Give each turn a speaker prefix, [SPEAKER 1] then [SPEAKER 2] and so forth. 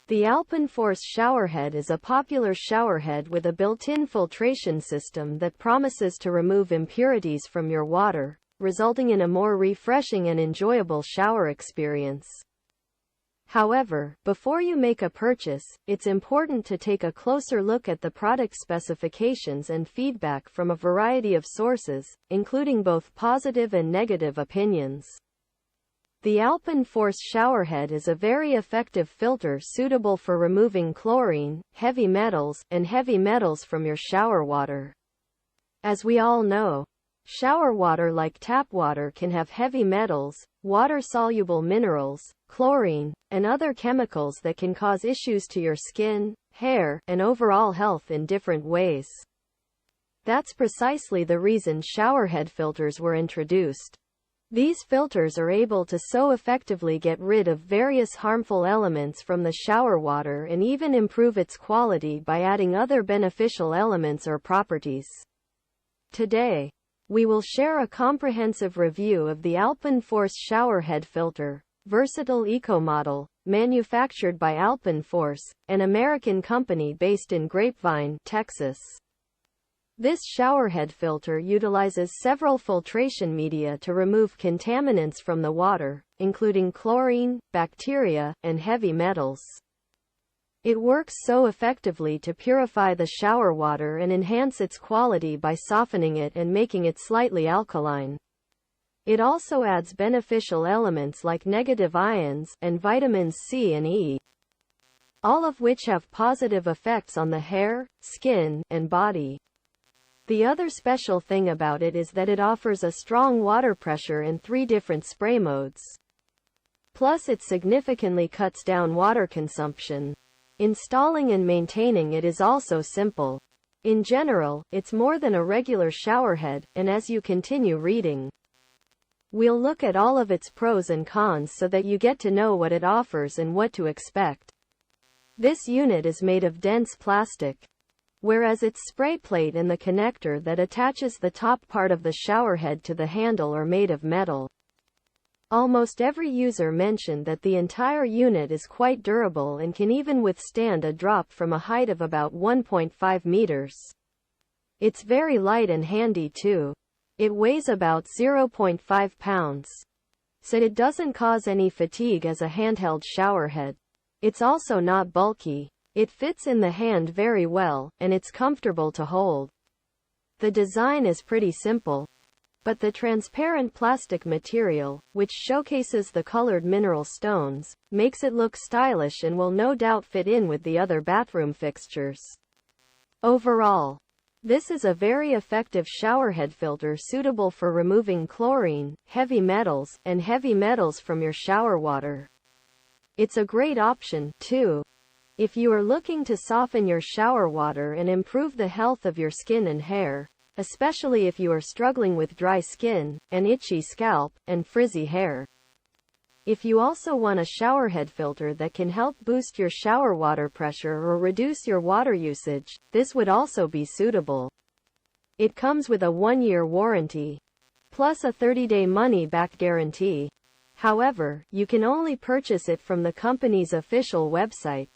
[SPEAKER 1] The Alpenforce showerhead is a popular showerhead with a built-in filtration system that promises to remove impurities from your water, resulting in a more refreshing and enjoyable shower experience. However, before you make a purchase, it's important to take a closer look at the product specifications and feedback from a variety of sources, including both positive and negative opinions. The Alpenforce showerhead is a very effective filter suitable for removing chlorine, heavy metals from your shower water. As we all know, shower water like tap water can have heavy metals, water-soluble minerals, chlorine, and other chemicals that can cause issues to your skin, hair, and overall health in different ways. That's precisely the reason showerhead filters were introduced. These filters are able to so effectively get rid of various harmful elements from the shower water and even improve its quality by adding other beneficial elements or properties. Today, we will share a comprehensive review of the Alpenforce showerhead filter, versatile eco-model, manufactured by Alpenforce, an American company based in Grapevine, Texas. This showerhead filter utilizes several filtration media to remove contaminants from the water, including chlorine, bacteria, and heavy metals. It works so effectively to purify the shower water and enhance its quality by softening it and making it slightly alkaline. It also adds beneficial elements like negative ions and vitamins C and E, all of which have positive effects on the hair, skin, and body. The other special thing about it is that it offers a strong water pressure in 3 different spray modes. Plus, it significantly cuts down water consumption. Installing and maintaining it is also simple. In general, it's more than a regular showerhead, and as you continue reading, we'll look at all of its pros and cons so that you get to know what it offers and what to expect. This unit is made of dense plastic, whereas its spray plate and the connector that attaches the top part of the showerhead to the handle are made of metal. Almost every user mentioned that the entire unit is quite durable and can even withstand a drop from a height of about 1.5 meters. It's very light and handy too. It weighs about 0.5 pounds. So it doesn't cause any fatigue as a handheld showerhead. It's also not bulky. It fits in the hand very well, and it's comfortable to hold. The design is pretty simple, but the transparent plastic material, which showcases the colored mineral stones, makes it look stylish and will no doubt fit in with the other bathroom fixtures. Overall, this is a very effective showerhead filter suitable for removing chlorine, heavy metals from your shower water. It's a great option, too, if you are looking to soften your shower water and improve the health of your skin and hair, especially if you are struggling with dry skin, an itchy scalp, and frizzy hair. If you also want a showerhead filter that can help boost your shower water pressure or reduce your water usage, this would also be suitable. It comes with a 1-year warranty, plus a 30-day money-back guarantee. However, you can only purchase it from the company's official website,